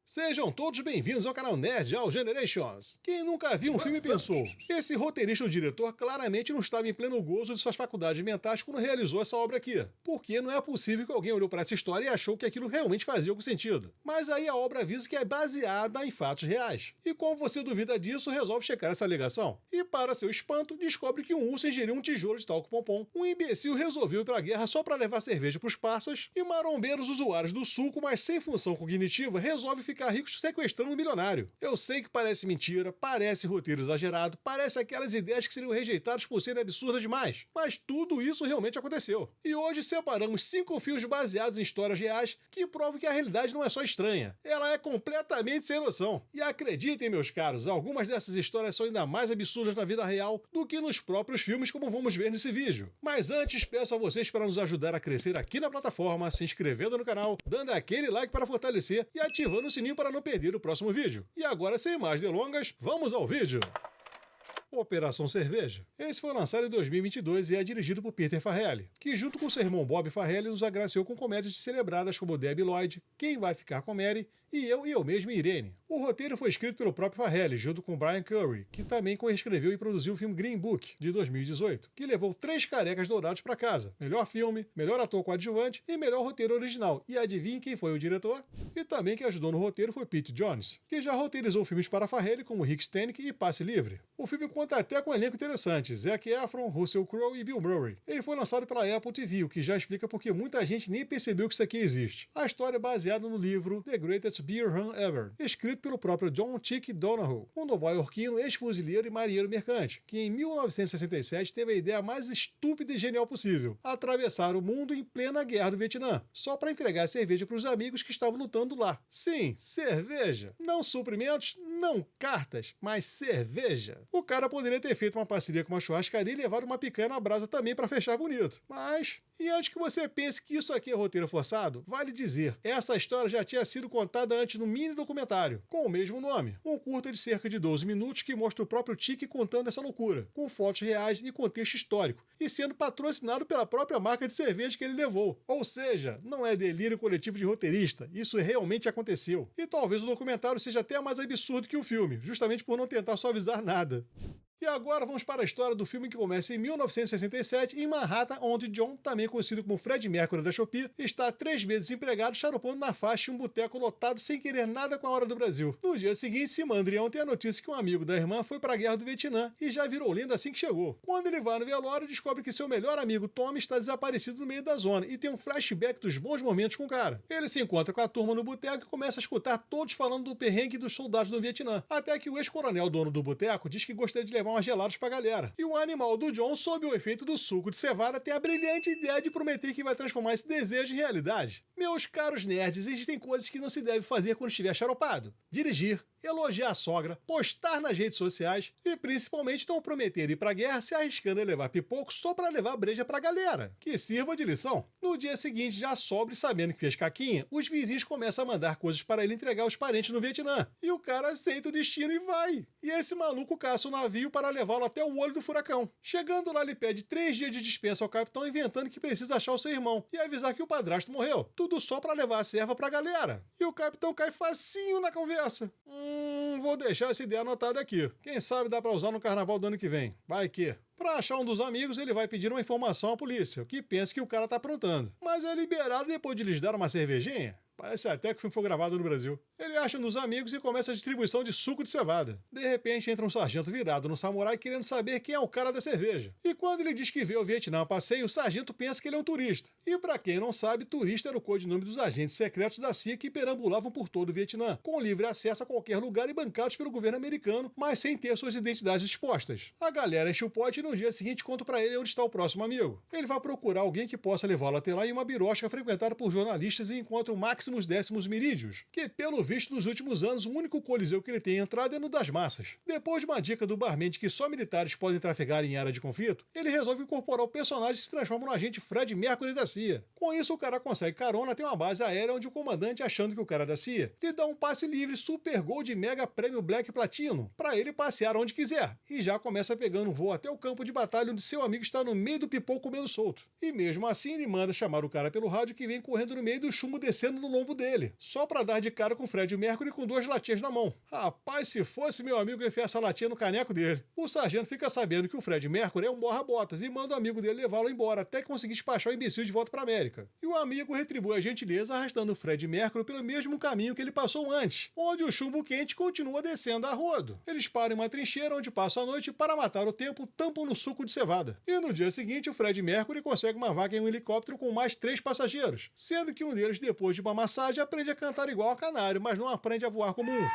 Sejam todos bem-vindos ao canal Nerd All Generations. Quem nunca viu um filme pensou, esse roteirista ou diretor claramente não estava em pleno gozo de suas faculdades mentais quando realizou essa obra aqui. Porque não é possível que alguém olhou para essa história e achou que aquilo realmente fazia algum sentido. Mas aí a obra avisa que é baseada em fatos reais. E como você duvida disso, resolve checar essa alegação. E para seu espanto, descobre que um urso ingeriu um tijolo de talco pompom, um imbecil resolveu ir para a guerra só para levar cerveja para os parças, e marombeiros usuários do suco, mas sem função cognitiva, resolve ficar ricos sequestrando um milionário. Eu sei que parece mentira, parece roteiro exagerado, parece aquelas ideias que seriam rejeitadas por serem absurdas demais, mas tudo isso realmente aconteceu. E hoje separamos 5 filmes baseados em histórias reais que provam que a realidade não é só estranha, ela é completamente sem noção. E acreditem, meus caros, algumas dessas histórias são ainda mais absurdas na vida real do que nos próprios filmes, como vamos ver nesse vídeo. Mas antes, peço a vocês para nos ajudar a crescer aqui na plataforma, se inscrevendo no canal, dando aquele like para fortalecer e ativando o sininho para não perder o próximo vídeo. E agora, sem mais delongas, vamos ao vídeo! Operação Cerveja. Esse foi lançado em 2022 e é dirigido por Peter Farrelly, que junto com seu irmão Bob Farrelly nos agraciou com comédias celebradas como Debbie Lloyd, Quem Vai Ficar com Mary e Eu Mesmo e Irene. O roteiro foi escrito pelo próprio Farrelly, junto com Brian Curry, que também coescreveu e produziu o filme Green Book, de 2018, que levou 3 carecas dourados para casa. Melhor filme, melhor ator coadjuvante e melhor roteiro original. E adivinhe quem foi o diretor? E também quem ajudou no roteiro foi Pete Jones, que já roteirizou filmes para Farrelly como Rick Stanick e Passe Livre. O filme conta até com um elenco interessante, Zac Efron, Russell Crowe e Bill Murray. Ele foi lançado pela Apple TV, o que já explica porque muita gente nem percebeu que isso aqui existe. A história é baseada no livro The Greatest Beer Run Ever, escrito pelo próprio John Chick Donoghue, um nova-iorquino ex-fuzileiro e marinheiro mercante, que em 1967 teve a ideia mais estúpida e genial possível, atravessar o mundo em plena guerra do Vietnã, só para entregar cerveja para os amigos que estavam lutando lá. Sim, cerveja. Não suprimentos, não cartas, mas cerveja. O cara poderia ter feito uma parceria com uma churrascaria e levado uma picanha na brasa também para fechar bonito. Mas, e antes que você pense que isso aqui é roteiro forçado, vale dizer, essa história já tinha sido contada antes no mini documentário, com o mesmo nome. Um curta de cerca de 12 minutos que mostra o próprio Chick contando essa loucura, com fotos reais e contexto histórico, e sendo patrocinado pela própria marca de cerveja que ele levou. Ou seja, não é delírio coletivo de roteirista, isso realmente aconteceu. E talvez o documentário seja até mais absurdo que o filme, justamente por não tentar suavizar nada. E agora vamos para a história do filme que começa em 1967 em Manhattan, onde John, também conhecido como Fred Mercury da Shopee, está há 3 meses desempregado charopando na faixa em um boteco lotado sem querer nada com a hora do Brasil. No dia seguinte, Simandrião tem a notícia que um amigo da irmã foi para a guerra do Vietnã e já virou lenda assim que chegou. Quando ele vai no velório, descobre que seu melhor amigo Tommy está desaparecido no meio da zona e tem um flashback dos bons momentos com o cara. Ele se encontra com a turma no boteco e começa a escutar todos falando do perrengue dos soldados do Vietnã, até que o ex-coronel dono do boteco diz que gostaria de levar umas geladas pra galera. E o animal do John, sob o efeito do suco de cevada, tem a brilhante ideia de prometer que vai transformar esse desejo em realidade. Meus caros nerds, existem coisas que não se deve fazer quando estiver charopado. Dirigir, elogiar a sogra, postar nas redes sociais e principalmente não prometer ir pra guerra se arriscando a levar pipoco só pra levar breja pra galera. Que sirva de lição. No dia seguinte, já sobre sabendo que fez caquinha, os vizinhos começam a mandar coisas para ele entregar aos parentes no Vietnã. E o cara aceita o destino e vai. E esse maluco caça o navio para levá-lo até o olho do furacão. Chegando lá, ele pede 3 dias de dispensa ao capitão, inventando que precisa achar o seu irmão e avisar que o padrasto morreu. Tudo só para levar a serva pra galera. E o capitão cai facinho na conversa. Vou deixar essa ideia anotada aqui. Quem sabe dá pra usar no carnaval do ano que vem. Vai que... Para achar um dos amigos, ele vai pedir uma informação à polícia, que pensa que o cara tá aprontando. Mas é liberado depois de lhes dar uma cervejinha. Parece até que o filme foi gravado no Brasil. Ele acha um dos amigos e começa a distribuição de suco de cevada. De repente entra um sargento virado no samurai querendo saber quem é o cara da cerveja. E quando ele diz que vê o Vietnã a passeio, o sargento pensa que ele é um turista. E pra quem não sabe, turista era o codinome dos agentes secretos da CIA que perambulavam por todo o Vietnã, com livre acesso a qualquer lugar e bancados pelo governo americano, mas sem ter suas identidades expostas. A galera enche o pote e no dia seguinte conta pra ele onde está o próximo amigo. Ele vai procurar alguém que possa levá-lo até lá em uma birosca frequentada por jornalistas e encontra o Maximus Decimus Meridius, que pelo visto nos últimos anos o único coliseu que ele tem entrado é no das massas. Depois de uma dica do barman de que só militares podem trafegar em área de conflito, ele resolve incorporar o personagem e se transforma no agente Fred Mercury da CIA. Com isso o cara consegue carona até uma base aérea onde o comandante, achando que o cara é da CIA, lhe dá um passe livre Super Gold Mega Prêmio Black Platino para ele passear onde quiser, e já começa pegando um voo até o campo de batalha onde seu amigo está no meio do pipoco comendo solto. E mesmo assim ele manda chamar o cara pelo rádio que vem correndo no meio do chumbo descendo no lombo dele, só para dar de cara com Fred Mercury com 2 latinhas na mão. Rapaz, se fosse meu amigo enfiar essa latinha no caneco dele. O sargento fica sabendo que o Fred Mercury é um borra-botas e manda o amigo dele levá-lo embora até conseguir despachar o imbecil de volta para América. E o amigo retribui a gentileza arrastando o Fred Mercury pelo mesmo caminho que ele passou antes, onde o chumbo quente continua descendo a rodo. Eles param em uma trincheira onde passam a noite para matar o tempo, tampam no suco de cevada. E no dia seguinte, o Fred Mercury consegue uma vaga em um helicóptero com mais 3 passageiros, sendo que um deles, depois de uma massagem, aprende a cantar igual a canário, mas não aprende a voar como um.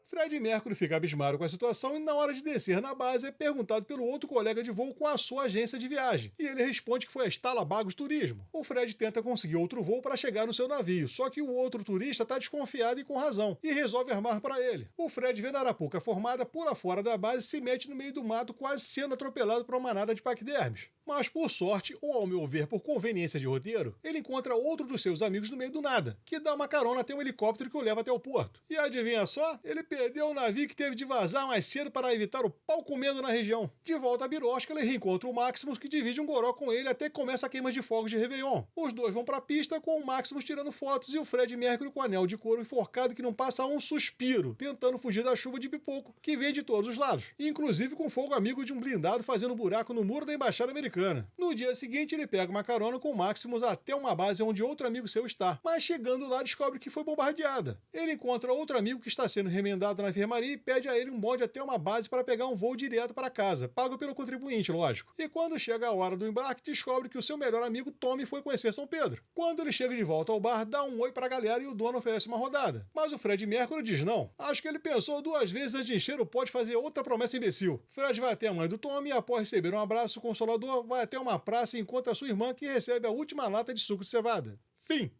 Fred Mercury fica abismado com a situação e, na hora de descer na base, é perguntado pelo outro colega de voo com a sua agência de viagem. E ele responde que foi a Stala Bagos Turismo. O Fred tenta conseguir outro voo para chegar no seu navio, só que o outro turista está desconfiado e com razão, e resolve armar para ele. O Fred, vendo a arapuca formada, pula fora da base e se mete no meio do mato, quase sendo atropelado por uma manada de paquidermes. Mas, por sorte, ou ao meu ver, por conveniência de roteiro, ele encontra outro dos seus amigos no meio do nada, que dá uma carona até um helicóptero que o leva até o porto. E adivinha só? Ele perdeu o navio que teve de vazar mais cedo para evitar o pau comendo na região. De volta a Birosca, ele reencontra o Maximus, que divide um goró com ele até que começa a queima de fogos de Réveillon. Os dois vão para a pista com o Maximus tirando fotos e o Fred Mercury com o anel de couro enforcado que não passa um suspiro, tentando fugir da chuva de pipoco que vem de todos os lados, inclusive com fogo amigo de um blindado fazendo buraco no muro da embaixada americana. No dia seguinte, ele pega uma carona com o Maximus até uma base onde outro amigo seu está, mas chegando lá descobre que foi bombardeada. Ele encontra outro amigo que está sendo remendado na enfermaria e pede a ele um bonde até uma base para pegar um voo direto para casa, pago pelo contribuinte, lógico. E quando chega a hora do embarque, descobre que o seu melhor amigo Tommy foi conhecer São Pedro. Quando ele chega de volta ao bar, dá um oi para a galera e o dono oferece uma rodada. Mas o Fred Mercury diz não. Acho que ele pensou 2 vezes antes de encher o pote fazer outra promessa imbecil. Fred vai até a mãe do Tommy e, após receber um abraço consolador, vai até uma praça e encontra sua irmã, que recebe a última lata de suco de cevada. Fim.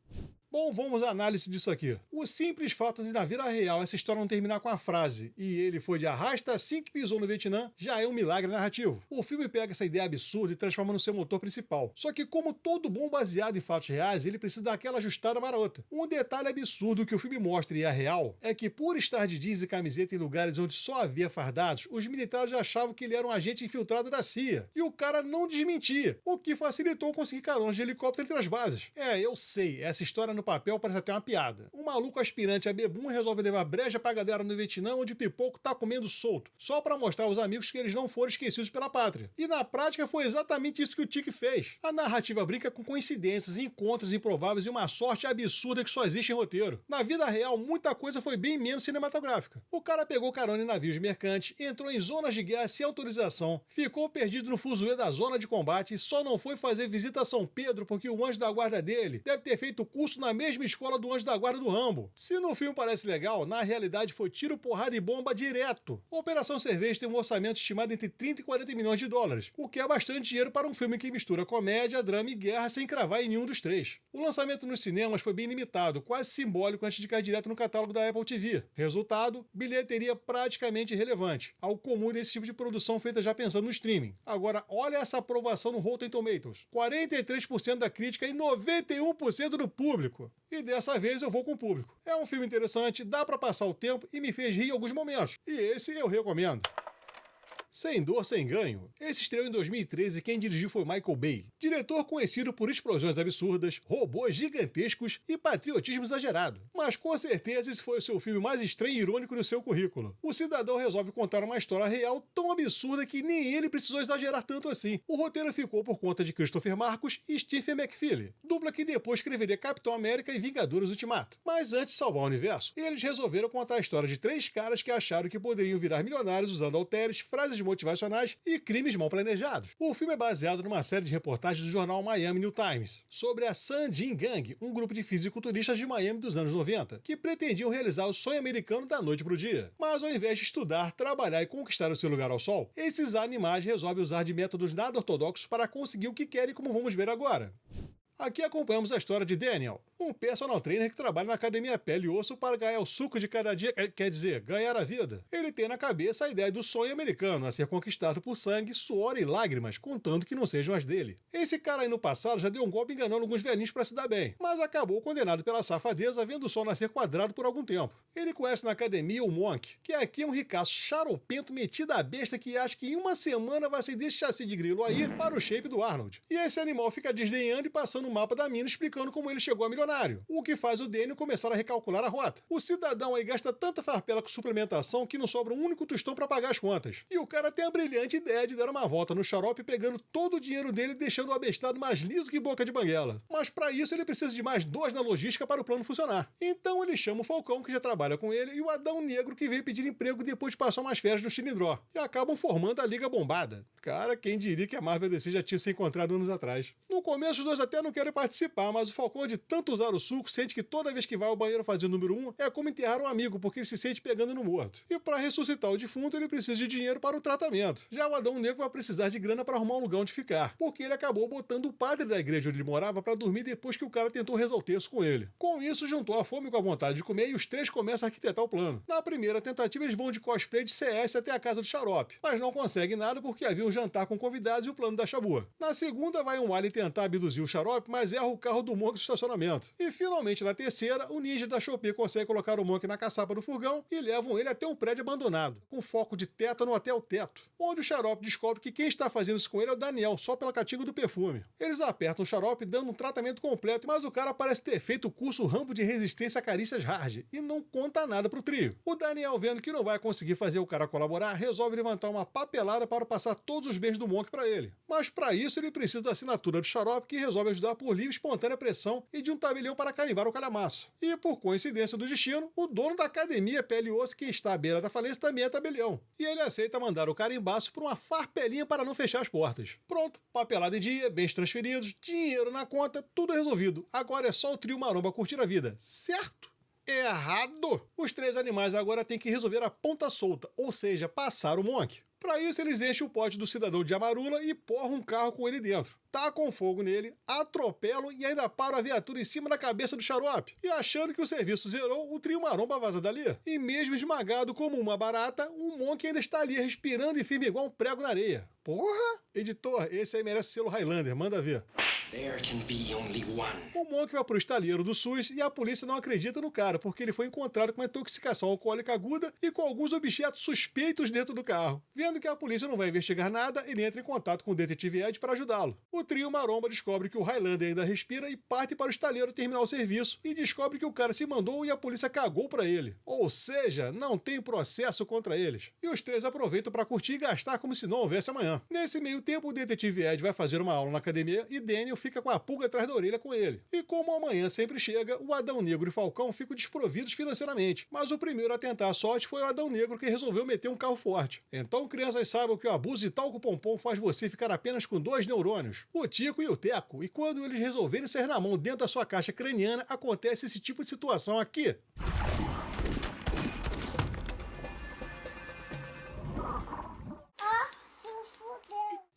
Bom, vamos à análise disso aqui. O simples fato de, na vida real, essa história não terminar com a frase "e ele foi de arrasta assim que pisou no Vietnã" já é um milagre narrativo. O filme pega essa ideia absurda e transforma no seu motor principal. Só que, como todo bom baseado em fatos reais, ele precisa dar aquela ajustada marota. Um detalhe absurdo que o filme mostra e é real é que, por estar de jeans e camiseta em lugares onde só havia fardados, os militares achavam que ele era um agente infiltrado da CIA. E o cara não desmentia, o que facilitou conseguir caronas de helicóptero entre as bases. Eu sei, essa história no papel parece até uma piada. Um maluco aspirante a bebum resolve levar breja pra galera no Vietnã, onde o pipoco tá comendo solto, só pra mostrar aos amigos que eles não foram esquecidos pela pátria. E na prática foi exatamente isso que o Tic fez. A narrativa brinca com coincidências, encontros improváveis e uma sorte absurda que só existe em roteiro. Na vida real, muita coisa foi bem menos cinematográfica. O cara pegou carona em navios mercantes, entrou em zonas de guerra sem autorização, ficou perdido no fuzuê da zona de combate e só não foi fazer visita a São Pedro porque o anjo da guarda dele deve ter feito curso na mesma escola do anjo da guarda do Rambo. Se no filme parece legal, na realidade foi tiro, porrada e bomba direto. A Operação Cerveja tem um orçamento estimado entre 30 e 40 milhões de dólares, o que é bastante dinheiro para um filme que mistura comédia, drama e guerra sem cravar em nenhum dos 3. O lançamento nos cinemas foi bem limitado, quase simbólico antes de cair direto no catálogo da Apple TV. Resultado, bilheteria praticamente irrelevante, algo comum desse tipo de produção feita já pensando no streaming. Agora, olha essa aprovação no Rotten Tomatoes. 43% da crítica e 91% do público. E dessa vez eu vou com o público. É um filme interessante, dá pra passar o tempo e me fez rir em alguns momentos. E esse eu recomendo. Sem Dor, Sem Ganho. Esse estreou em 2013 e quem dirigiu foi Michael Bay, diretor conhecido por explosões absurdas, robôs gigantescos e patriotismo exagerado. Mas com certeza esse foi o seu filme mais estranho e irônico do seu currículo. O cidadão resolve contar uma história real tão absurda que nem ele precisou exagerar tanto assim. O roteiro ficou por conta de Christopher Marcus e Stephen McFeely, dupla que depois escreveria Capitão América e Vingadores Ultimato. Mas antes de salvar o universo, eles resolveram contar a história de 3 caras que acharam que poderiam virar milionários usando halteres, frases motivacionais e crimes mal planejados. O filme é baseado numa série de reportagens do jornal Miami New Times sobre a San Jin Gang, um grupo de fisiculturistas de Miami dos anos 90, que pretendiam realizar o sonho americano da noite pro dia. Mas ao invés de estudar, trabalhar e conquistar o seu lugar ao sol, esses animais resolvem usar de métodos nada ortodoxos para conseguir o que querem, como vamos ver agora. Aqui acompanhamos a história de Daniel, um personal trainer que trabalha na academia Pele e Osso para ganhar o suco de cada dia, quer dizer, ganhar a vida. Ele tem na cabeça a ideia do sonho americano a ser conquistado por sangue, suor e lágrimas, contando que não sejam as dele. Esse cara aí no passado já deu um golpe enganando alguns velhinhos para se dar bem, mas acabou condenado pela safadeza vendo o sol nascer quadrado por algum tempo. Ele conhece na academia o Monk, que aqui é um ricaço charopento metido a besta que acha que em uma semana vai ser desse chassi de grilo aí para o shape do Arnold. E esse animal fica desdenhando e passando o mapa da mina explicando como ele chegou a milionário. cenário, o que faz o Daniel começar a recalcular a rota. O cidadão aí gasta tanta farpela com suplementação que não sobra um único tostão para pagar as contas. E o cara tem a brilhante ideia de dar uma volta no xarope pegando todo o dinheiro dele e deixando o abestado mais liso que boca de banguela. Mas para isso ele precisa de mais 2 na logística para o plano funcionar. Então ele chama o Falcão, que já trabalha com ele, e o Adão Negro, que veio pedir emprego depois de passar umas férias no Chinidró. E acabam formando a Liga Bombada. Cara, quem diria que a Marvel e a DC já tinham se encontrado anos atrás. No começo os dois até não querem participar, mas o Falcão, de tanto usar o suco, sente que toda vez que vai ao banheiro fazer o número 1 é como enterrar um amigo, porque ele se sente pegando no morto. E para ressuscitar o defunto, ele precisa de dinheiro para o tratamento. Já o Adão Negro vai precisar de grana para arrumar um lugar onde ficar, porque ele acabou botando o padre da igreja onde ele morava para dormir depois que o cara tentou rezar o terço com ele. Com isso, juntou a fome com a vontade de comer e os três começam a arquitetar o plano. Na primeira tentativa, eles vão de cosplay de CS até a casa do xarope, mas não conseguem nada porque havia um jantar com convidados e o plano da Xabu. Na segunda, vai um alien tentar abduzir o xarope, mas erra o carro do Monk no estacionamento. E finalmente, na terceira, o ninja da Shopee consegue colocar o Monk na caçapa do furgão e levam ele até um prédio abandonado, com foco de tétano até o teto, onde o xarope descobre que quem está fazendo isso com ele é o Daniel, só pela catinga do perfume. Eles apertam o xarope dando um tratamento completo, mas o cara parece ter feito o curso Rambo de resistência a carícias hard e não conta nada pro trio. O Daniel, vendo que não vai conseguir fazer o cara colaborar, resolve levantar uma papelada para passar todos os bens do Monk para ele. Mas para isso ele precisa da assinatura do xarope, que resolve ajudar por livre e espontânea pressão, e de um tabelião para carimbar o calhamaço. E por coincidência do destino, o dono da academia Pele e Osso, que está à beira da falência, também é tabelião. E ele aceita mandar o carimbaço por uma farpelinha para não fechar as portas. Pronto, papelada em dia, bens transferidos, dinheiro na conta, tudo resolvido. Agora é só o trio maromba curtir a vida, certo? Errado! Os três animais agora têm que resolver a ponta solta, ou seja, passar o Monk. Para isso, eles enchem o pote do cidadão de Amarula e porram um carro com ele dentro. Tacam fogo nele, atropelam e ainda param a viatura em cima da cabeça do xarope. E achando que o serviço zerou, o trio maromba vaza dali. E mesmo esmagado como uma barata, o Monk ainda está ali, respirando e firme igual um prego na areia. Porra! Editor, esse aí merece selo Highlander, manda ver. There can be only one. O Monk vai pro estaleiro do SUS e a polícia não acredita no cara, porque ele foi encontrado com uma intoxicação alcoólica aguda e com alguns objetos suspeitos dentro do carro. Vendo que a polícia não vai investigar nada, ele entra em contato com o detetive Ed para ajudá-lo. O trio maromba descobre que o Highlander ainda respira e parte para o estaleiro terminar o serviço, e descobre que o cara se mandou e a polícia cagou para ele. Ou seja, não tem processo contra eles. E os três aproveitam para curtir e gastar como se não houvesse amanhã. Nesse meio tempo, o detetive Ed vai fazer uma aula na academia e Daniel fica com a pulga atrás da orelha com ele. E como amanhã sempre chega, o Adão Negro e Falcão ficam desprovidos financeiramente. Mas o primeiro a tentar a sorte foi o Adão Negro, que resolveu meter um carro forte. Então, crianças, saibam que o abuso de talco pompom faz você ficar apenas com 2 neurônios, o Tico e o Teco. E quando eles resolverem sair na mão dentro da sua caixa craniana, acontece esse tipo de situação aqui.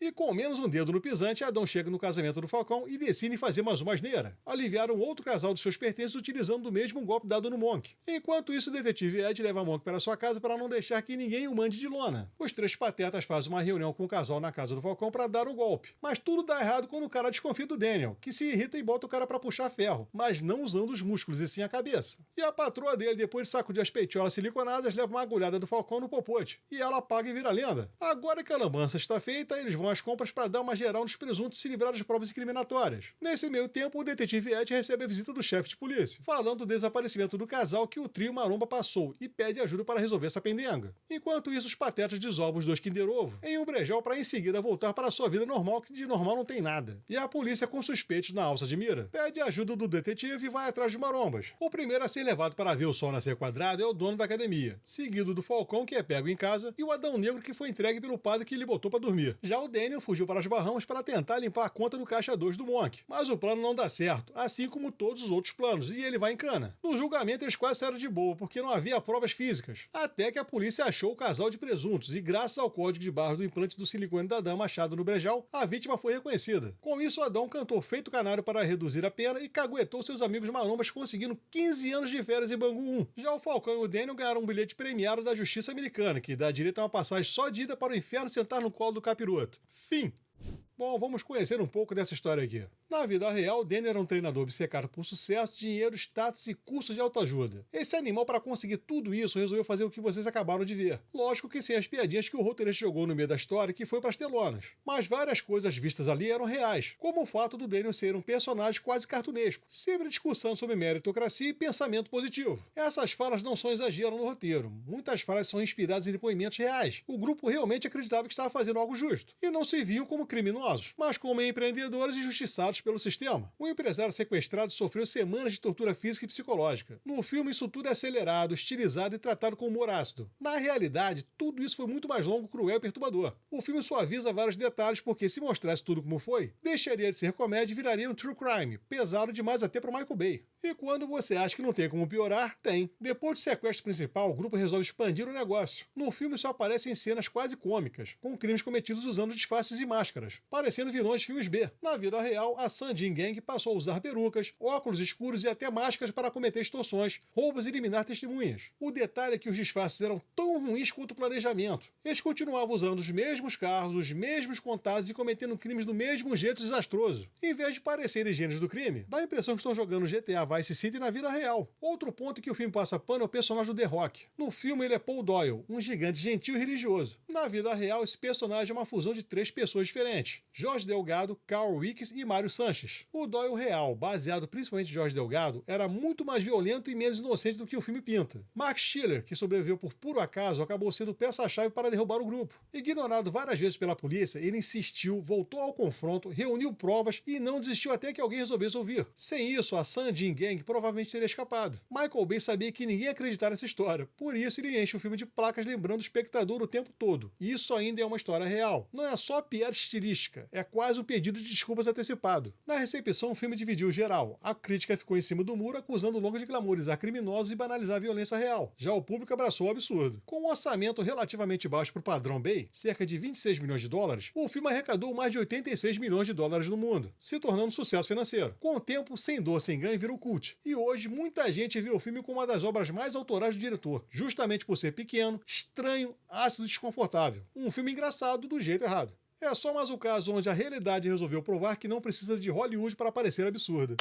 E com menos um dedo no pisante, Adão chega no casamento do Falcão e decide fazer mais uma asneira. Aliviar um outro casal de seus pertences utilizando o mesmo golpe dado no Monk. Enquanto isso, o detetive Ed leva Monk para sua casa para não deixar que ninguém o mande de lona. Os três patetas fazem uma reunião com o casal na casa do Falcão para dar o golpe. Mas tudo dá errado quando o cara desconfia do Daniel, que se irrita e bota o cara para puxar ferro, mas não usando os músculos e sim a cabeça. E a patroa dele, depois de sacudir as peitiolas siliconadas, leva uma agulhada do Falcão no popote. E ela apaga e vira lenda. Agora que a lambança está feita, eles vão às compras para dar uma geral nos presuntos e se livrar das provas incriminatórias. Nesse meio tempo, o detetive Ed recebe a visita do chefe de polícia, falando do desaparecimento do casal que o trio maromba passou e pede ajuda para resolver essa pendenga. Enquanto isso, os patetas desovam os 2 Kinder Ovo em um brejal para em seguida voltar para a sua vida normal, que de normal não tem nada. E a polícia, com suspeitos na alça de mira, pede ajuda do detetive e vai atrás de marombas. O primeiro a ser levado para ver o sol nascer quadrado é o dono da academia, seguido do Falcão, que é pego em casa, e o Adão Negro, que foi entregue pelo padre que lhe botou para dormir. Já o Daniel fugiu para as barramos para tentar limpar a conta do caixa 2 do Monk. Mas o plano não dá certo, assim como todos os outros planos, e ele vai em cana. No julgamento eles quase saíram de boa, porque não havia provas físicas. Até que a polícia achou o casal de presuntos, e graças ao código de barras do implante do silicone da dama achado no brejal, a vítima foi reconhecida. Com isso, Adão cantou feito canário para reduzir a pena e caguetou seus amigos marombas, conseguindo 15 anos de férias em Bangu 1. Já o Falcão e o Daniel ganharam um bilhete premiado da justiça americana, que dá direito a uma passagem só de ida para o inferno sentar no colo do capiroto. Fim. Bom, vamos conhecer um pouco dessa história aqui. Na vida real, Danny era um treinador obcecado por sucesso, dinheiro, status e curso de autoajuda. Esse animal, para conseguir tudo isso, resolveu fazer o que vocês acabaram de ver. Lógico que sem as piadinhas que o roteirista jogou no meio da história, que foi pras telonas. Mas várias coisas vistas ali eram reais, como o fato do Danny ser um personagem quase cartunesco, sempre discussão sobre meritocracia e pensamento positivo. Essas falas não são exagero no roteiro. Muitas falas são inspiradas em depoimentos reais. O grupo realmente acreditava que estava fazendo algo justo, e não se viam como criminosos, mas como empreendedores injustiçados pelo sistema. O empresário sequestrado sofreu semanas de tortura física e psicológica. No filme, isso tudo é acelerado, estilizado e tratado com humor ácido. Na realidade, tudo isso foi muito mais longo, cruel e perturbador. O filme suaviza vários detalhes porque, se mostrasse tudo como foi, deixaria de ser comédia e viraria um true crime, pesado demais até para Michael Bay. E quando você acha que não tem como piorar, tem. Depois do sequestro principal, o grupo resolve expandir o negócio. No filme só aparecem cenas quase cômicas, com crimes cometidos usando disfarces e máscaras, parecendo vilões de filmes B. Na vida real, a Sanjin Gang passou a usar perucas, óculos escuros e até máscaras para cometer extorsões, roubos e eliminar testemunhas. O detalhe é que os disfarces eram tão ruins quanto o planejamento. Eles continuavam usando os mesmos carros, os mesmos contatos e cometendo crimes do mesmo jeito desastroso. Em vez de parecerem gênios do crime, dá a impressão que estão jogando GTA Vice City na vida real. Outro ponto que o filme passa pano é o personagem do The Rock. No filme ele é Paul Doyle, um gigante gentil e religioso. Na vida real, esse personagem é uma fusão de 3 pessoas diferentes: Jorge Delgado, Carl Weathers e Mário Sanches. O Doyle real, baseado principalmente em Jorge Delgado, era muito mais violento e menos inocente do que o filme pinta. Mark Schiller, que sobreviveu por puro acaso, acabou sendo peça-chave para derrubar o grupo. Ignorado várias vezes pela polícia, ele insistiu, voltou ao confronto, reuniu provas e não desistiu até que alguém resolvesse ouvir. Sem isso, a Sanjin Gang provavelmente teria escapado. Michael Bay sabia que ninguém ia acreditar nessa história, por isso ele enche o filme de placas lembrando o espectador o tempo todo. E isso ainda é uma história real. Não é só piada estilística, é quase um pedido de desculpas antecipado. Na recepção, o filme dividiu geral. A crítica ficou em cima do muro, acusando o longo de glamorizar criminosos e banalizar a violência real. Já o público abraçou o absurdo. Com um orçamento relativamente baixo para o padrão Bay, cerca de 26 milhões de dólares, o filme arrecadou mais de 86 milhões de dólares no mundo, se tornando um sucesso financeiro. Com o tempo, Sem Dor, Sem Ganho virou cult. E hoje, muita gente vê o filme como uma das obras mais autorais do diretor, justamente por ser pequeno, estranho, ácido e desconfortável. Um filme engraçado do jeito errado. É só mais um caso onde a realidade resolveu provar que não precisa de Hollywood para parecer absurda.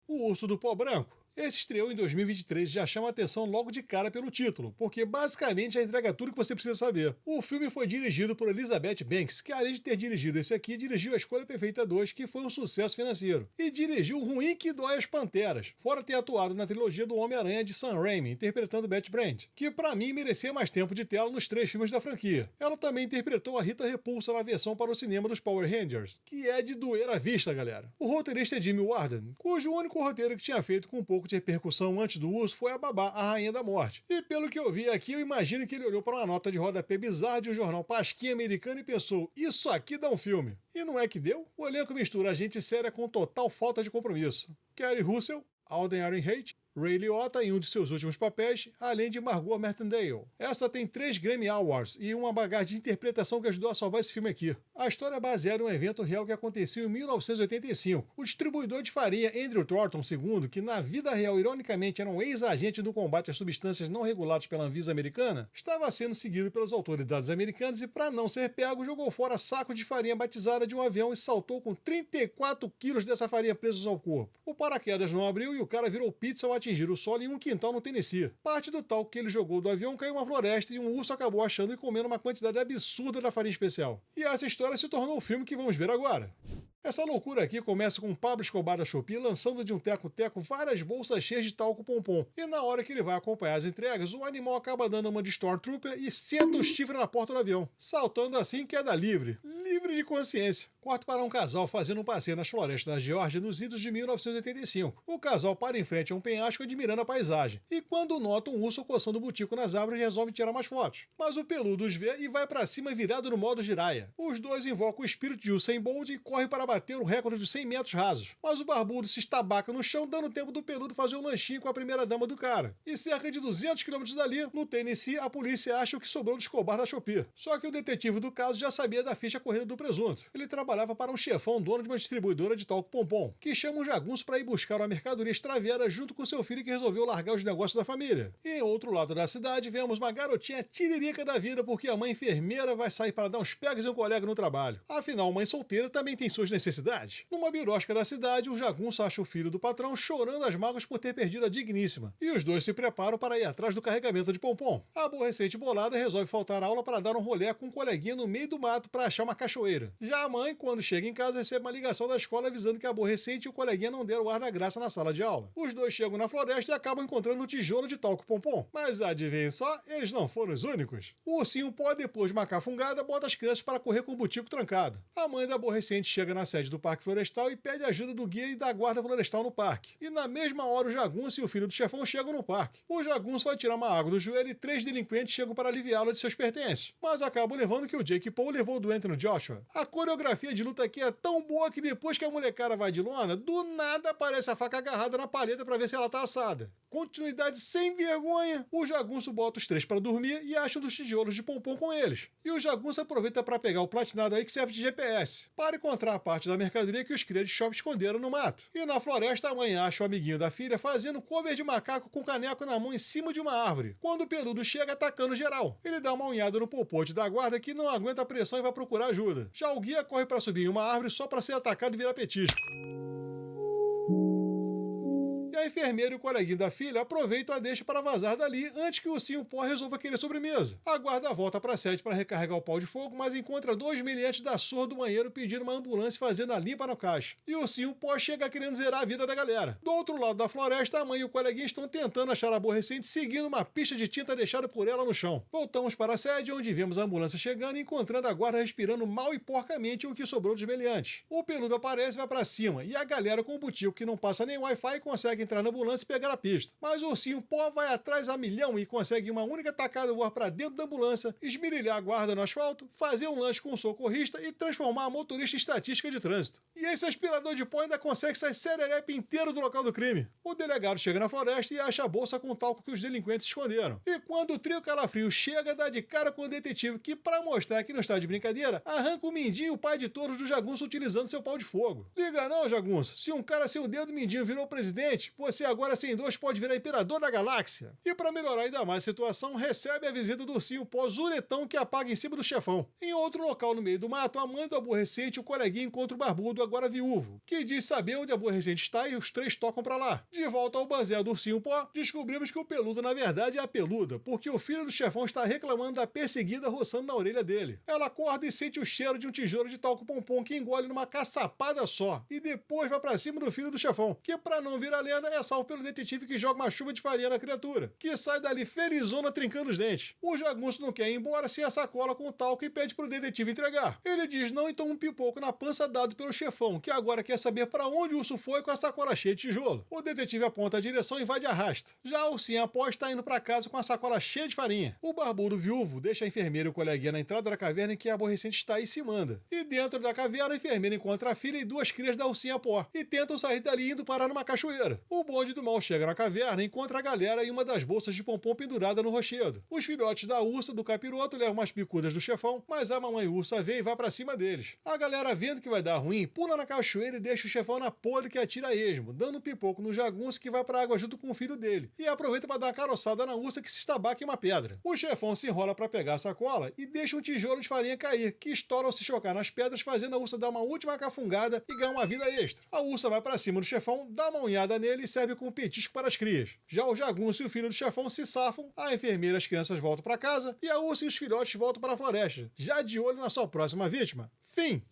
O Urso do Pó Branco. Esse estreou em 2023 e já chama atenção logo de cara pelo título, porque basicamente já entrega tudo que você precisa saber. O filme foi dirigido por Elizabeth Banks, que além de ter dirigido esse aqui, dirigiu A Escolha Perfeita 2, que foi um sucesso financeiro. E dirigiu O Ruim que Dói as Panteras, fora ter atuado na trilogia do Homem-Aranha de Sam Raimi, interpretando Betty Brant, que pra mim merecia mais tempo de tela nos 3 filmes da franquia. Ela também interpretou a Rita Repulsa na versão para o cinema dos Power Rangers, que é de doer a vista, galera. O roteirista é Jimmy Warden, cujo único roteiro que tinha feito com um pouco de repercussão antes do Urso foi a Babá, a Rainha da Morte. E pelo que eu vi aqui, eu imagino que ele olhou para uma nota de rodapé bizarra de um jornal pasquinha americano e pensou: isso aqui dá um filme. E não é que deu? O elenco mistura gente séria com total falta de compromisso. Kerry Russell, Alden Ehrenreich, Ray Liotta em um de seus últimos papéis, além de Margot Martindale. Essa tem 3 Grammy Awards e uma bagagem de interpretação que ajudou a salvar esse filme aqui. A história é baseada em um evento real que aconteceu em 1985. O distribuidor de farinha Andrew Thornton II, que na vida real ironicamente era um ex-agente do combate às substâncias não reguladas pela Anvisa americana, estava sendo seguido pelas autoridades americanas e, para não ser pego, jogou fora sacos de farinha batizada de um avião e saltou com 34 quilos dessa farinha presos ao corpo. O paraquedas não abriu e o cara virou pizza ao atingir o solo em um quintal no Tennessee. Parte do talco que ele jogou do avião caiu uma floresta e um urso acabou achando e comendo uma quantidade absurda da farinha especial. E essa história se tornou o filme que vamos ver agora. Essa loucura aqui começa com Pablo Escobar da Shopee lançando de um teco-teco várias bolsas cheias de talco pompom. E na hora que ele vai acompanhar as entregas, o animal acaba dando uma de Stormtrooper e senta o chifre na porta do avião. Saltando assim queda livre. Livre de consciência. Corta para um casal fazendo um passeio nas florestas da Geórgia nos idos de 1985. O casal para em frente a um penhasco admirando a paisagem. E quando nota um urso coçando o butico nas árvores, resolve tirar mais fotos. Mas o peludo os vê e vai para cima virado no modo giraia. Os dois invocam o espírito de Usain Bolt e correm para a bater o recorde de 100 metros rasos. Mas o barbudo se estabaca no chão, dando tempo do peludo fazer um lanchinho com a primeira dama do cara. E cerca de 200 quilômetros dali, no Tennessee, a polícia acha o que sobrou do Escobar da Shopee. Só que o detetive do caso já sabia da ficha corrida do presunto. Ele trabalhava para um chefão dono de uma distribuidora de talco pompom, que chama um jagunço para ir buscar uma mercadoria extraviada junto com seu filho que resolveu largar os negócios da família. E em outro lado da cidade, vemos uma garotinha tiririca da vida porque a mãe enfermeira vai sair para dar uns pegas em um colega no trabalho. Afinal, mãe solteira também tem suas necessidades. Numa birosca da cidade, o jagunço acha o filho do patrão chorando as mágoas por ter perdido a digníssima. E os dois se preparam para ir atrás do carregamento de pompom. A aborrecente bolada resolve faltar aula para dar um rolê com um coleguinha no meio do mato para achar uma cachoeira. Já a mãe, quando chega em casa, recebe uma ligação da escola avisando que a aborrecente e o coleguinha não deram o ar da graça na sala de aula. Os dois chegam na floresta e acabam encontrando um tijolo de talco pompom. Mas adivinhem só, eles não foram os únicos. O ursinho pó, depois de uma cafungada, bota as crianças para correr com o butico trancado. A mãe da aborrecente chega na sede do Parque Florestal e pede ajuda do guia e da guarda florestal no parque. E na mesma hora o jagunço e o filho do chefão chegam no parque. O jagunço vai tirar uma água do joelho e 3 delinquentes chegam para aliviá-lo de seus pertences. Mas acabam levando que o Jake Paul levou do Anthony Joshua. A coreografia de luta aqui é tão boa que depois que a molecada vai de lona, do nada aparece a faca agarrada na paleta para ver se ela tá assada. Continuidade sem vergonha. O jagunço bota os 3 para dormir e acha um dos tijolos de pompom com eles. E o jagunço aproveita para pegar o platinado aí que serve de GPS, para encontrar a parte da mercadoria que os cria de shop esconderam no mato. E na floresta a mãe acha o amiguinho da filha fazendo cover de macaco com caneco na mão em cima de uma árvore, quando o peludo chega atacando geral. Ele dá uma unhada no popote da guarda que não aguenta a pressão e vai procurar ajuda. Já o guia corre para subir em uma árvore só para ser atacado e virar petisco. A enfermeira e o coleguinho da filha aproveitam a deixa para vazar dali antes que o ursinho pó resolva querer sobremesa. A guarda volta para a sede para recarregar o pau de fogo, mas encontra 2 meliantes da surra do banheiro pedindo uma ambulância fazendo a limpa no caixa. E o ursinho pó chega querendo zerar a vida da galera. Do outro lado da floresta, a mãe e o coleguinha estão tentando achar a aborrecente seguindo uma pista de tinta deixada por ela no chão. Voltamos para a sede, onde vemos a ambulância chegando e encontrando a guarda respirando mal e porcamente o que sobrou dos meliantes. O peludo aparece e vai para cima, e a galera com o butico que não passa nem Wi-Fi consegue entrar na ambulância e pegar a pista. Mas o ursinho pó vai atrás a milhão e consegue uma única tacada voar para dentro da ambulância, esmirilhar a guarda no asfalto, fazer um lanche com um socorrista e transformar a motorista em estatística de trânsito. E esse aspirador de pó ainda consegue sair serelepe inteiro do local do crime. O delegado chega na floresta e acha a bolsa com o talco que os delinquentes esconderam. E quando o trio calafrio chega, dá de cara com o detetive que, para mostrar que não está de brincadeira, arranca o mindinho e o pai de touros do jagunço utilizando seu pau de fogo. Liga não, jagunço. Se um cara sem o dedo mindinho virou presidente, você agora sem 2 pode virar imperador da galáxia. E para melhorar ainda mais a situação, recebe a visita do ursinho pó zuretão que apaga em cima do chefão. Em outro local no meio do mato, a mãe do aborrecente e o coleguinha encontra o barbudo, agora viúvo, que diz saber onde a aborrecente está e os 3 tocam para lá. De volta ao banzé do ursinho pó, descobrimos que o peludo na verdade é a peluda, porque o filho do chefão está reclamando da perseguida roçando na orelha dele. Ela acorda e sente o cheiro de um tijolo de talco pompom que engole numa caçapada só, e depois vai para cima do filho do chefão, que para não virar lenda é salvo pelo detetive que joga uma chuva de farinha na criatura, que sai dali felizona trincando os dentes. O jagunço não quer ir embora sem a sacola com o talco e pede pro detetive entregar. Ele diz não e toma um pipoco na pança dado pelo chefão, que agora quer saber para onde o urso foi com a sacola cheia de tijolo. O detetive aponta a direção e vai de arrasta. Já o ursinho após está indo para casa com a sacola cheia de farinha. O barbudo viúvo deixa a enfermeira e o coleguinha na entrada da caverna em que a aborrecente está e se manda. E dentro da caverna, a enfermeira encontra a filha e 2 crias da ursinha pó e tentam sair dali indo parar numa cachoeira. O bonde do mal chega na caverna e encontra a galera e uma das bolsas de pompom pendurada no rochedo. Os filhotes da ursa do capiroto levam umas picudas do chefão, mas a mamãe ursa vê e vai pra cima deles. A galera, vendo que vai dar ruim, pula na cachoeira e deixa o chefão na podre que atira a esmo, dando um pipoco no jagunço que vai pra água junto com o filho dele, e aproveita para dar uma caroçada na ursa que se estabaca em uma pedra. O chefão se enrola para pegar a sacola e deixa um tijolo de farinha cair, que estoura ao se chocar nas pedras, fazendo a ursa dar uma última cafungada e ganhar uma vida extra. A ursa vai pra cima do chefão, dá uma unhada nele e serve como petisco para as crias. Já o jagunço e o filho do chefão se safam, a enfermeira e as crianças voltam para casa e a ursa e os filhotes voltam para a floresta, já de olho na sua próxima vítima. Fim.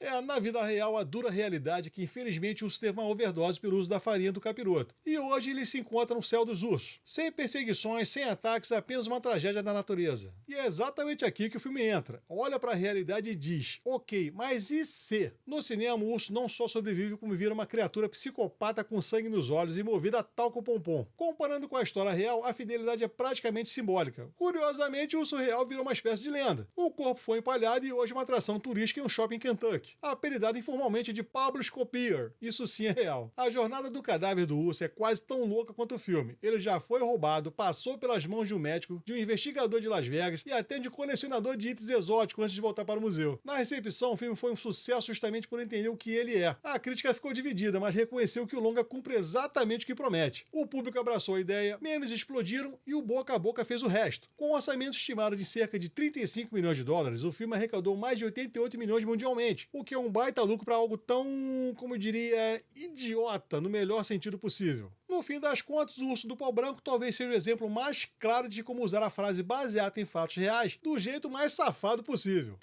É, na vida real, a dura realidade que infelizmente o urso teve uma overdose pelo uso da farinha do capiroto. E hoje ele se encontra no céu dos ursos. Sem perseguições, sem ataques, apenas uma tragédia da natureza. E é exatamente aqui que o filme entra. Olha para a realidade e diz, ok, mas e se? No cinema, o urso não só sobrevive como vira uma criatura psicopata com sangue nos olhos e movida a talco pompom. Comparando com a história real, a fidelidade é praticamente simbólica. Curiosamente, o urso real virou uma espécie de lenda. O corpo foi empalhado e hoje é uma atração turística em um shopping em Kentucky. Buck, apelidado informalmente de Pablo Escobar. Isso sim é real. A jornada do cadáver do urso é quase tão louca quanto o filme. Ele já foi roubado, passou pelas mãos de um médico, de um investigador de Las Vegas e até de colecionador de itens exóticos antes de voltar para o museu. Na recepção, o filme foi um sucesso justamente por entender o que ele é. A crítica ficou dividida, mas reconheceu que o longa cumpre exatamente o que promete. O público abraçou a ideia, memes explodiram e o boca a boca fez o resto. Com um orçamento estimado de cerca de 35 milhões de dólares, o filme arrecadou mais de 88 milhões mundialmente, o que é um baita lucro para algo tão, como eu diria, idiota, no melhor sentido possível. No fim das contas, o Urso do Pau Branco talvez seja o exemplo mais claro de como usar a frase baseada em fatos reais do jeito mais safado possível.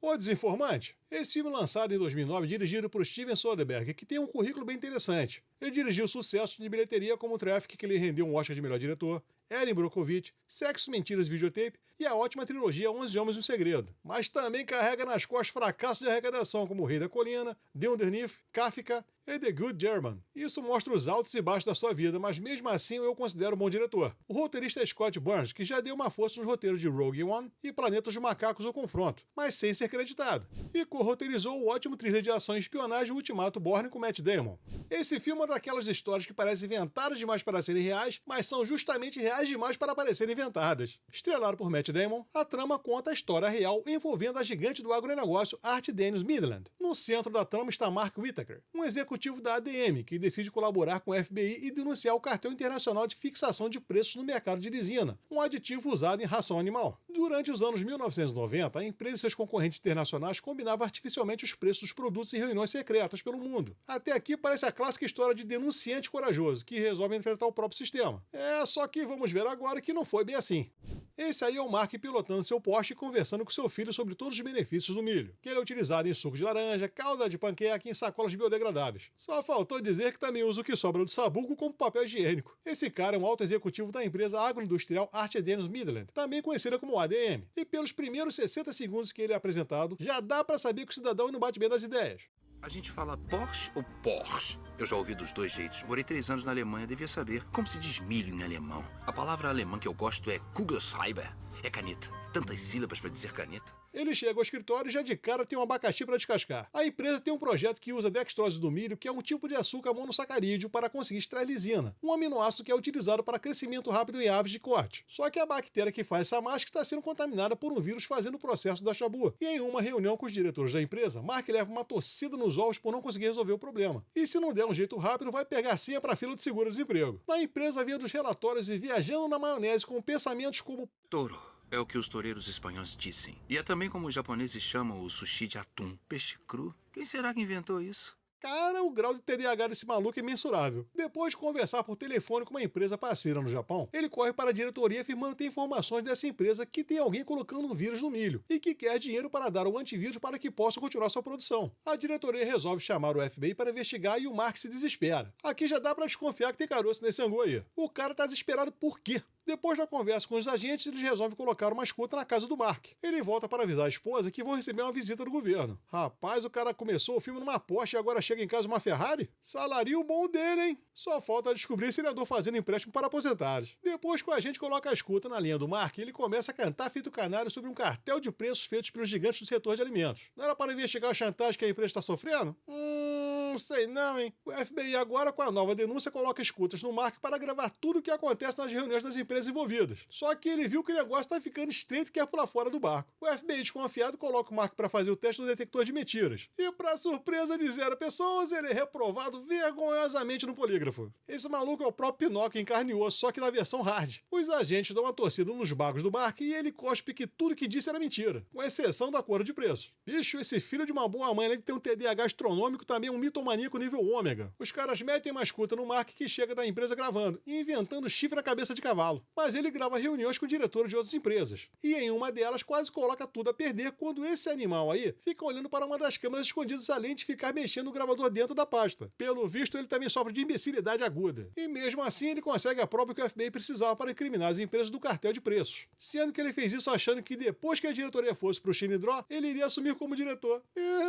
O Desinformante. Esse filme lançado em 2009, dirigido por Steven Soderbergh, que tem um currículo bem interessante. Ele dirigiu sucessos de bilheteria como Traffic, que lhe rendeu um Oscar de melhor diretor, Erin Brockovich, Sexo, Mentiras e Videotape e a ótima trilogia 11 Homens e um Segredo. Mas também carrega nas costas fracassos de arrecadação como O Rei da Colina, The Underneath, Kafka e The Good German. Isso mostra os altos e baixos da sua vida, mas mesmo assim eu considero um bom diretor. O roteirista é Scott Burns, que já deu uma força nos roteiros de Rogue One e Planeta dos Macacos: O Confronto, mas sem ser creditado. E co-roteirizou o ótimo thriller de ação e espionagem Ultimato Borne com Matt Damon. Esse filme é daquelas histórias que parecem inventadas demais para serem reais, mas são justamente reais demais para parecerem inventadas. Estrelado por Matt Damon, a trama conta a história real envolvendo a gigante do agronegócio Art Daniels Midland. No centro da trama está Mark Whittaker, um executivo da ADM que decide colaborar com o FBI e denunciar o cartel internacional de fixação de preços no mercado de lisina, um aditivo usado em ração animal. Durante os anos 1990, a empresa e seus concorrentes internacionais combinavam artificialmente os preços dos produtos em reuniões secretas pelo mundo. Até aqui parece a clássica história de denunciante corajoso, que resolve enfrentar o próprio sistema. Só que vamos ver agora que não foi bem assim. Esse aí é o Mark pilotando seu Porsche e conversando com seu filho sobre todos os benefícios do milho, que ele é utilizado em suco de laranja, calda de panqueca e em sacolas biodegradáveis. Só faltou dizer que também usa o que sobra do sabugo como papel higiênico. Esse cara é um alto executivo da empresa agroindustrial Art Daniels Midland, também conhecida como ADM. E pelos primeiros 60 segundos que ele é apresentado, já dá pra saber que o cidadão não bate bem das ideias. A gente fala Porsche ou Porsche? Eu já ouvi dos dois jeitos. Morei 3 anos na Alemanha, devia saber como se diz milho em alemão. A palavra alemã que eu gosto é Kugelschreiber. É caneta. Tantas sílabas para dizer caneta. Ele chega ao escritório e já de cara tem um abacaxi para descascar. A empresa tem um projeto que usa dextrose do milho, que é um tipo de açúcar monossacarídeo para conseguir extrair lisina, um aminoácido que é utilizado para crescimento rápido em aves de corte. Só que a bactéria que faz essa máscara está sendo contaminada por um vírus fazendo o processo da chabu. E em uma reunião com os diretores da empresa, Mark leva uma torcida nos ovos por não conseguir resolver o problema. E se não der um jeito rápido, vai pegar senha para a fila de seguro-desemprego. Na empresa, vendo os relatórios e viajando na maionese com pensamentos como Touro. É o que os toureiros espanhóis dizem. E é também como os japoneses chamam o sushi de atum. Peixe cru? Quem será que inventou isso? cara, o grau de TDAH desse maluco é imensurável. Depois de conversar por telefone com uma empresa parceira no Japão, ele corre para a diretoria afirmando ter informações dessa empresa que tem alguém colocando um vírus no milho e que quer dinheiro para dar o antivírus para que possa continuar sua produção. A diretoria resolve chamar o FBI para investigar e o Mark se desespera. Aqui já dá para desconfiar que tem caroço nesse angu aí. O cara tá desesperado por quê? Depois da conversa com os agentes, eles resolvem colocar uma escuta na casa do Mark. Ele volta para avisar a esposa que vão receber uma visita do governo. Rapaz, o cara começou o filme numa Porsche e agora chega em casa uma Ferrari? Salarinho bom dele, hein? Só falta descobrir se ele andou fazendo empréstimo para aposentados. Depois que o agente coloca a escuta na linha do Mark, ele começa a cantar Fito Canário sobre um cartel de preços feitos pelos gigantes do setor de alimentos. Não era para investigar a chantagem que a empresa está sofrendo? Não sei não, hein? O FBI agora, com a nova denúncia, coloca escutas no Mark para gravar tudo o que acontece nas reuniões das empresas envolvidas. Só que ele viu que o negócio tá ficando estreito e quer pular fora do barco. O FBI, desconfiado, coloca o Mark para fazer o teste do detector de mentiras. E, para surpresa de 0 pessoas, ele é reprovado vergonhosamente no polígrafo. Esse maluco é o próprio Pinóquio em carne e osso, só que na versão hard. Os agentes dão uma torcida nos bagos do Mark e ele cospe que tudo que disse era mentira, com exceção do acordo de preço. Bicho, esse filho de uma boa mãe, além de ter um TDAH astronômico, também é um mitomaníaco nível ômega. Os caras metem uma escuta no Mark que chega da empresa gravando e inventando chifre na cabeça de cavalo. Mas ele grava reuniões com diretores de outras empresas. E em uma delas quase coloca tudo a perder quando esse animal aí fica olhando para uma das câmeras escondidas além de ficar mexendo o gravador dentro da pasta. Pelo visto, ele também sofre de imbecilidade aguda. E mesmo assim, ele consegue a prova que o FBI precisava para incriminar as empresas do cartel de preços. Sendo que ele fez isso achando que depois que a diretoria fosse pro Shine Draw, ele iria assumir como diretor.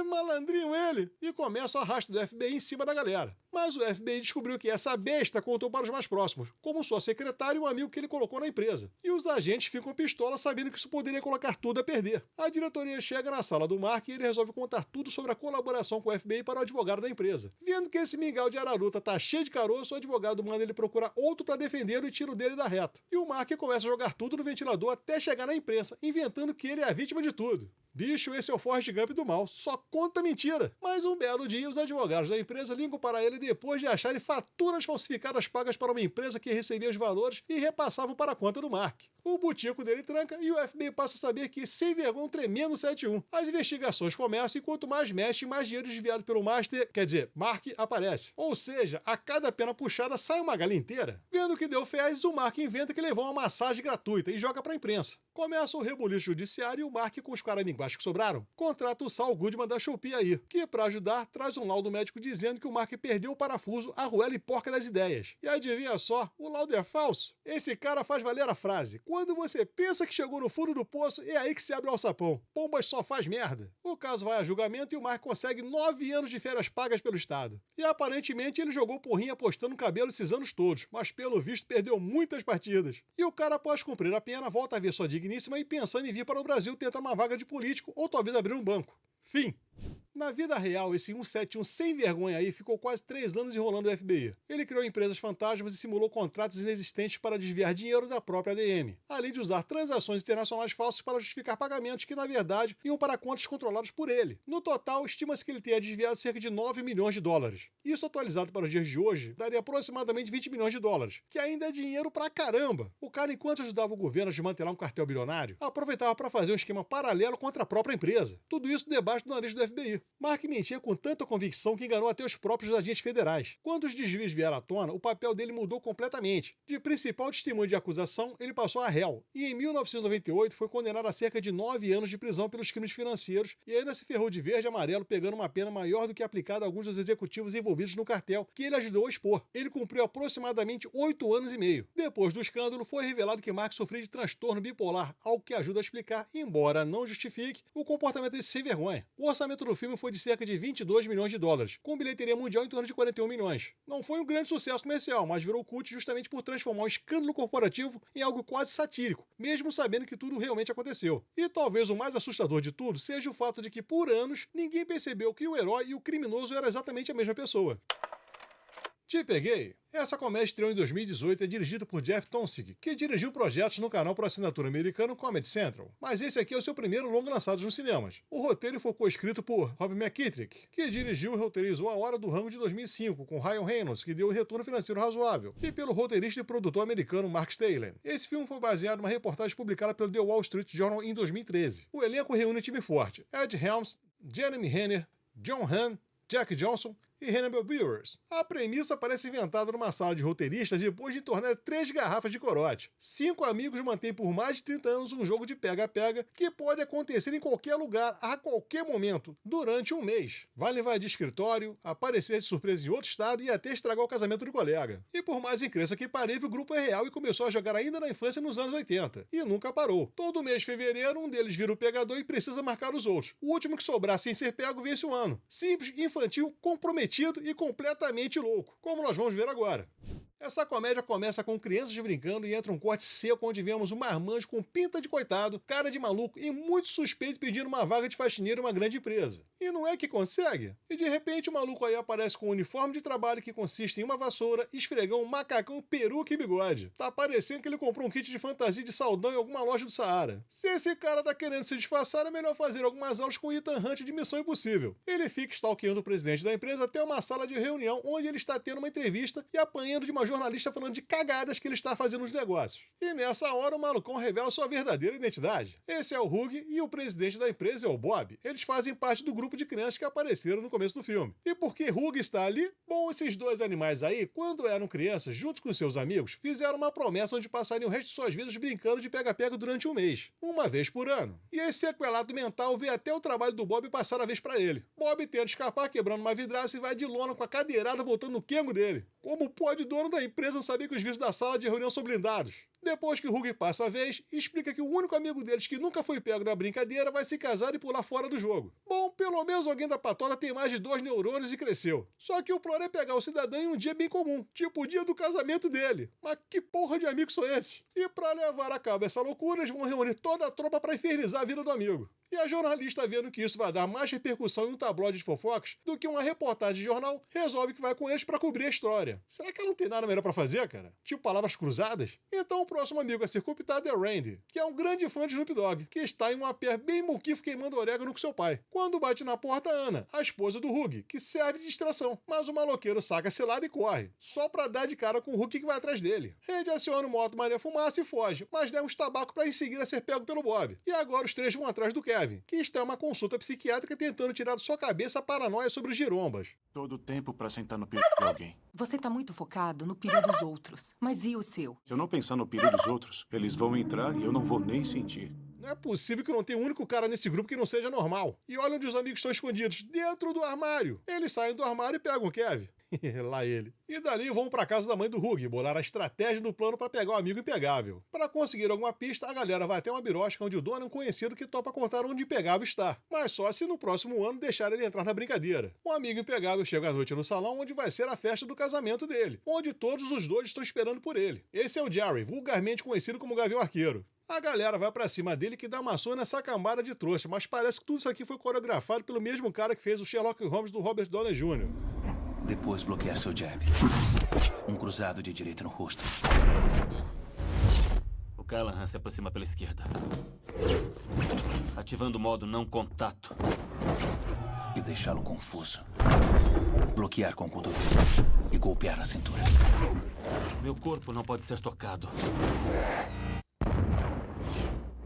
Malandrinho ele! E começa o arrasto do FBI em cima da galera. Mas o FBI descobriu que essa besta contou para os mais próximos, como sua secretária e um amigo que ele colocou na empresa. E os agentes ficam pistola sabendo que isso poderia colocar tudo a perder. A diretoria chega na sala do Mark e ele resolve contar tudo sobre a colaboração com o FBI para o advogado da empresa. Vendo que esse mingau de araruta tá cheio de caroço, o advogado manda ele procurar outro para defendê-lo e tira o dele da reta. E o Mark começa a jogar tudo no ventilador até chegar na imprensa, inventando que ele é a vítima de tudo. Bicho, esse é o Forrest Gump do mal, só conta mentira. Mas um belo dia, os advogados da empresa ligam para ele depois de acharem faturas falsificadas pagas para uma empresa que recebia os valores e repassavam para a conta do Mark. O butico dele tranca e o FBI passa a saber que, sem vergonha, um tremendo 7-1. As investigações começam e quanto mais mexe, mais dinheiro desviado pelo Mark aparece. Ou seja, a cada pena puxada sai uma galha inteira. Vendo que deu fezes, o Mark inventa que levou uma massagem gratuita e joga para a imprensa. Começa o rebuliço judiciário e o Mark, com os caraminguás que sobraram, contrata o Saul Goodman da Shopee aí, que, para ajudar, traz um laudo médico dizendo que o Mark perdeu o parafuso, arruela e porca das ideias. E adivinha só, o laudo é falso? Esse cara faz valer a frase: quando você pensa que chegou no fundo do poço, é aí que se abre o alçapão. Pombas só faz merda. O caso vai a julgamento e o Mark consegue 9 anos de férias pagas pelo Estado. E aparentemente ele jogou porrinha apostando no cabelo esses anos todos, mas pelo visto perdeu muitas partidas. E o cara, após cumprir a pena, volta a ver sua digníssima e pensando em vir para o Brasil tentar uma vaga de político ou talvez abrir um banco. Fim. Na vida real, esse 171 sem vergonha aí ficou quase 3 anos enrolando o FBI. Ele criou empresas fantasmas e simulou contratos inexistentes para desviar dinheiro da própria ADM, além de usar transações internacionais falsas para justificar pagamentos que, na verdade, iam para contas controladas por ele. No total, estima-se que ele tenha desviado cerca de 9 milhões de dólares. Isso, atualizado para os dias de hoje, daria aproximadamente 20 milhões de dólares, que ainda é dinheiro pra caramba. O cara, enquanto ajudava o governo a desmantelar um cartel bilionário, aproveitava para fazer um esquema paralelo contra a própria empresa. Tudo isso debaixo do nariz do FBI. Mark mentia com tanta convicção que enganou até os próprios agentes federais. Quando os desvios vieram à tona, o papel dele mudou completamente. De principal testemunho de acusação, ele passou a réu, e em 1998 foi condenado a cerca de 9 anos de prisão pelos crimes financeiros e ainda se ferrou de verde e amarelo, pegando uma pena maior do que aplicada a alguns dos executivos envolvidos no cartel, que ele ajudou a expor. Ele cumpriu aproximadamente 8 anos e meio. Depois do escândalo, foi revelado que Mark sofria de transtorno bipolar, algo que ajuda a explicar, embora não justifique, o comportamento desse sem vergonha. O orçamento do filme foi de cerca de 22 milhões de dólares, com bilheteria mundial em torno de 41 milhões. Não foi um grande sucesso comercial, mas virou cult justamente por transformar um escândalo corporativo em algo quase satírico, mesmo sabendo que tudo realmente aconteceu. E talvez o mais assustador de tudo seja o fato de que, por anos, ninguém percebeu que o herói e o criminoso eram exatamente a mesma pessoa. Te peguei! Essa comédia estreou em 2018 e é dirigida por Jeff Tonsig, que dirigiu projetos no canal por assinatura americano Comedy Central. Mas esse aqui é o seu primeiro longa lançado nos cinemas. O roteiro foi coescrito por Rob McKittrick, que dirigiu e roteirizou A Hora do Rango de 2005, com Ryan Reynolds, que deu um retorno financeiro razoável, e pelo roteirista e produtor americano Mark Staley. Esse filme foi baseado numa reportagem publicada pelo The Wall Street Journal em 2013. O elenco reúne um time forte: Ed Helms, Jeremy Renner, John Hamm, Jack Johnson e Hannibal Buress. A premissa parece inventada numa sala de roteiristas depois de tornar 3 garrafas de corote. 5 amigos mantêm por mais de 30 anos um jogo de pega-pega que pode acontecer em qualquer lugar, a qualquer momento, durante um mês. Vale invadir escritório, aparecer de surpresa em outro estado e até estragar o casamento do colega. E por mais incrível que pareça, o grupo é real e começou a jogar ainda na infância nos anos 80. E nunca parou. Todo mês de fevereiro, um deles vira o pegador e precisa marcar os outros. O último que sobrar sem ser pego vence o ano. Simples, infantil, comprometido e completamente louco, como nós vamos ver agora. Essa comédia começa com crianças brincando e entra um corte seco onde vemos um marmanjo com pinta de coitado, cara de maluco e muito suspeito pedindo uma vaga de faxineiro em uma grande empresa. E não é que consegue? E de repente o maluco aí aparece com um uniforme de trabalho que consiste em uma vassoura, esfregão, macacão, peruca e bigode. Tá parecendo que ele comprou um kit de fantasia de Saldão em alguma loja do Saara. Se esse cara tá querendo se disfarçar, é melhor fazer algumas aulas com o Ethan Hunt de Missão Impossível. Ele fica stalkeando o presidente da empresa até uma sala de reunião onde ele está tendo uma entrevista e apanhando de uma jornalista falando de cagadas que ele está fazendo nos negócios. E nessa hora o malucão revela sua verdadeira identidade. Esse é o Hugh e o presidente da empresa é o Bob. Eles fazem parte do grupo de crianças que apareceram no começo do filme. E por que Hugh está ali? Bom, esses dois animais aí, quando eram crianças, junto com seus amigos, fizeram uma promessa onde passariam o resto de suas vidas brincando de pega-pega durante um mês, uma vez por ano. E esse sequelado mental vê até o trabalho do Bob passar a vez pra ele. Bob tenta escapar quebrando uma vidraça e vai de lona com a cadeirada voltando no quengo dele. Como pode o dono da empresa não saber que os vidros da sala de reunião são blindados? Depois que o Hugh passa a vez, explica que o único amigo deles que nunca foi pego na brincadeira vai se casar e pular fora do jogo. Bom, pelo menos alguém da patota tem mais de 2 neurônios e cresceu. Só que o plano é pegar o cidadão em um dia bem comum, tipo o dia do casamento dele. Mas que porra de amigos são esses? E pra levar a cabo essa loucura, eles vão reunir toda a tropa pra infernizar a vida do amigo. E a jornalista, vendo que isso vai dar mais repercussão em um tabloide de fofocas do que uma reportagem de jornal, resolve que vai com eles pra cobrir a história. Será que ela não tem nada melhor pra fazer, cara? Tipo palavras cruzadas? Então o próximo amigo a ser cooptado é Randy, que é um grande fã de Snoop Dogg, que está em um apé bem muquifo queimando orégano com seu pai. Quando bate na porta, Ana, a esposa do Hugh, que serve de distração. Mas o maloqueiro saca a cilada e corre, só pra dar de cara com o Hugh que vai atrás dele. Randy aciona o moto Maria Fumaça e foge, mas leva uns tabaco pra em seguida ser pego pelo Bob. E agora os três vão atrás do Kevin, que está em uma consulta psiquiátrica tentando tirar de sua cabeça a paranoia sobre os girombas. Todo tempo pra sentar no peru de alguém. Você tá muito focado no peru dos outros. Mas e o seu? Se eu não pensar no peru dos outros, eles vão entrar e eu não vou nem sentir. Não é possível que não tenha um único cara nesse grupo que não seja normal. E olha onde os amigos estão escondidos, dentro do armário. Eles saem do armário e pegam o Kevin. Lá ele. E dali vão pra casa da mãe do Hugh, bolar a estratégia do plano pra pegar o amigo impegável. Pra conseguir alguma pista, a galera vai até uma birosca onde o dono é um conhecido que topa contar onde o impegável está. Mas só se no próximo ano deixar ele entrar na brincadeira. O amigo impegável chega à noite no salão onde vai ser a festa do casamento dele, onde todos os dois estão esperando por ele. Esse é o Jerry, vulgarmente conhecido como Gavião Arqueiro. A galera vai pra cima dele que dá maçã nessa cambada de trouxa, mas parece que tudo isso aqui foi coreografado pelo mesmo cara que fez o Sherlock Holmes do Robert Downey Jr. Depois bloquear seu jab. Um cruzado de direita no rosto. O Callahan se aproxima pela esquerda. Ativando o modo não contato. E deixá-lo confuso. Bloquear com o cotovelo. E golpear na cintura. Meu corpo não pode ser tocado.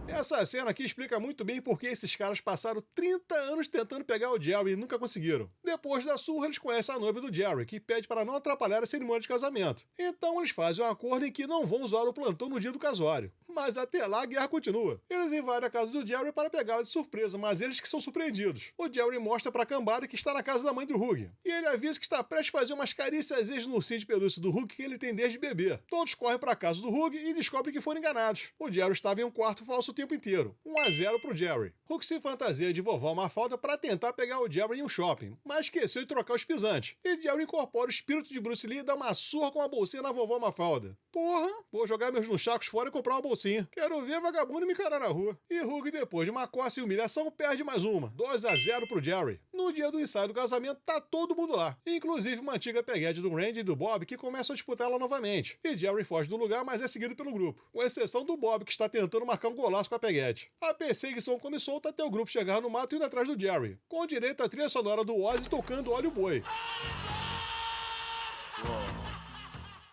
Essa cena aqui explica muito bem por que esses caras passaram 30 anos tentando pegar o Jerry e nunca conseguiram. Depois da surra, eles conhecem a noiva do Jerry, que pede para não atrapalhar a cerimônia de casamento. Então eles fazem um acordo em que não vão usar o plantão no dia do casório. Mas até lá a guerra continua. Eles invadem a casa do Jerry para pegá-lo de surpresa, mas eles que são surpreendidos. O Jerry mostra pra cambada que está na casa da mãe do Hugh. E ele avisa que está prestes a fazer umas carícias no ursinho de pelúcia do Hugh que ele tem desde bebê. Todos correm pra casa do Hugh e descobrem que foram enganados. O Jerry estava em um quarto falso o tempo inteiro. 1-0 pro Jerry. Hugh se fantasia de vovó Mafalda para tentar pegar o Jerry em um shopping, mas esqueceu de trocar os pisantes. E Jerry incorpora o espírito de Bruce Lee e dá uma surra com a bolsinha na vovó Mafalda. Porra, vou jogar meus nunchacos fora e comprar uma bolsinha. Quero ver vagabundo me encarar na rua. E Hugh, depois de uma coça e humilhação, perde mais uma. 2-0 pro Jerry. No dia do ensaio do casamento, tá todo mundo lá. Inclusive uma antiga peguete do Randy e do Bob que começam a disputar ela novamente. E Jerry foge do lugar, mas é seguido pelo grupo. Com exceção do Bob, que está tentando marcar um golaço com a peguete. A perseguição come solta até o grupo chegar no mato indo atrás do Jerry. Com direito à trilha sonora do Ozzy tocando Olha o Boi.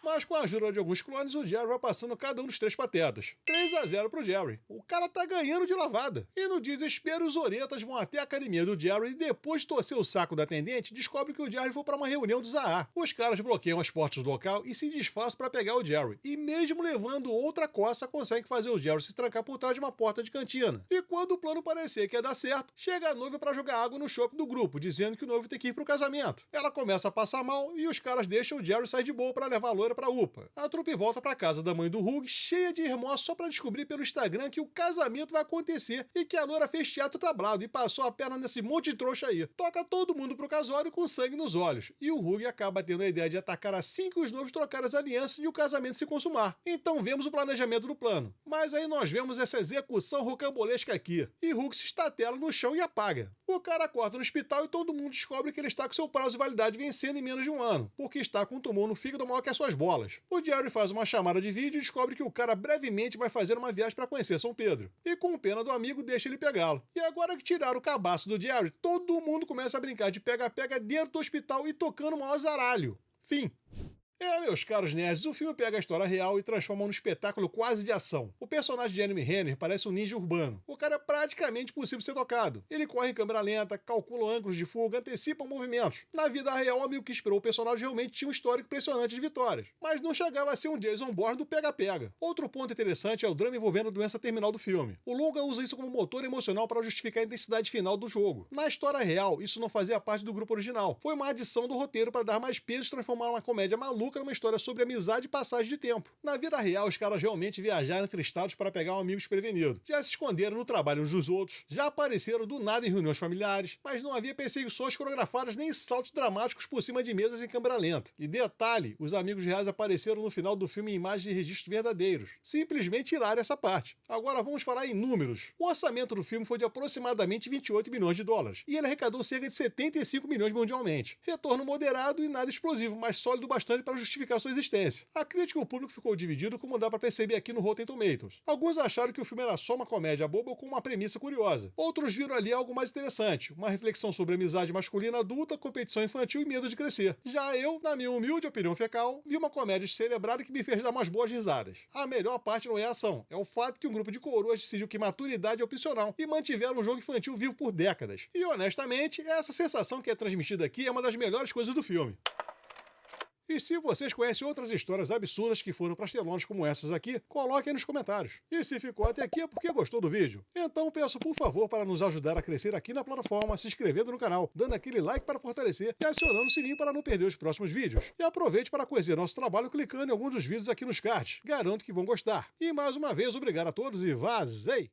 Mas com a ajuda de alguns clones, o Jerry vai passando cada um dos três patetas. 3-0 pro Jerry. O cara tá ganhando de lavada. E no desespero, os oretas vão até a academia do Jerry e depois de torcer o saco da atendente, descobre que o Jerry foi para uma reunião dos AA. Os caras bloqueiam as portas do local e se disfarçam para pegar o Jerry. E mesmo levando outra coça, conseguem fazer o Jerry se trancar por trás de uma porta de cantina. E quando o plano parecia que ia dar certo, chega a noiva para jogar água no chope do grupo, dizendo que o noivo tem que ir pro casamento. Ela começa a passar mal e os caras deixam o Jerry sair de boa para levar a loira pra UPA. A trupe volta pra casa da mãe do Hugh, cheia de remorso só pra descobrir pelo Instagram que o casamento vai acontecer e que a loira fez teatro tablado e passou a perna nesse monte de trouxa aí. Toca todo mundo pro casório com sangue nos olhos. E o Hugh acaba tendo a ideia de atacar assim que os noivos trocarem as alianças e o casamento se consumar. Então vemos o planejamento do plano. Mas aí nós vemos essa execução rocambolesca aqui. E Hugh se estatela no chão e apaga. O cara acorda no hospital e todo mundo descobre que ele está com seu prazo de validade vencendo em menos de um ano, porque está com um tumor no fígado maior que as suas bolas. O Jerry faz uma chamada de vídeo e descobre que o cara brevemente vai fazer uma viagem para conhecer São Pedro. E com pena do amigo, deixa ele pegá-lo. E agora que tiraram o cabaço do Jerry, todo mundo começa a brincar de pega-pega dentro do hospital e tocando o maior zaralho. Fim. Meus caros nerds, o filme pega a história real e transforma num espetáculo quase de ação. O personagem de Jeremy Renner parece um ninja urbano. O cara é praticamente impossível ser tocado. Ele corre em câmera lenta, calcula ângulos de fuga, antecipa movimentos. Na vida real, o amigo que inspirou o personagem realmente tinha um histórico impressionante de vitórias. Mas não chegava a ser um Jason Bourne do pega-pega. Outro ponto interessante é o drama envolvendo a doença terminal do filme. O longa usa isso como motor emocional para justificar a intensidade final do jogo. Na história real, isso não fazia parte do grupo original. Foi uma adição do roteiro para dar mais peso e transformar uma comédia maluca maluca numa história sobre amizade e passagem de tempo. Na vida real, os caras realmente viajaram entre estados para pegar um amigo desprevenido. Já se esconderam no trabalho uns dos outros, já apareceram do nada em reuniões familiares, mas não havia perseguições coreografadas nem saltos dramáticos por cima de mesas em câmera lenta. E detalhe, os amigos reais apareceram no final do filme em imagens de registros verdadeiros. Simplesmente hilária essa parte. Agora vamos falar em números. O orçamento do filme foi de aproximadamente 28 milhões de dólares, e ele arrecadou cerca de 75 milhões mundialmente. Retorno moderado e nada explosivo, mas sólido bastante para justificar sua existência. A crítica e o público ficou dividido, como dá para perceber aqui no Rotten Tomatoes. Alguns acharam que o filme era só uma comédia boba ou com uma premissa curiosa. Outros viram ali algo mais interessante, uma reflexão sobre amizade masculina adulta, competição infantil e medo de crescer. Já eu, na minha humilde opinião fecal, vi uma comédia descerebrada que me fez dar umas boas risadas. A melhor parte não é a ação, é o fato que um grupo de coroas decidiu que maturidade é opcional e mantiveram um jogo infantil vivo por décadas. E honestamente, essa sensação que é transmitida aqui é uma das melhores coisas do filme. E se vocês conhecem outras histórias absurdas que foram prastelonas como essas aqui, coloquem nos comentários. E se ficou até aqui é porque gostou do vídeo. Então peço por favor para nos ajudar a crescer aqui na plataforma, se inscrevendo no canal, dando aquele like para fortalecer e acionando o sininho para não perder os próximos vídeos. E aproveite para conhecer nosso trabalho clicando em algum dos vídeos aqui nos cards. Garanto que vão gostar. E mais uma vez, obrigado a todos e vazei!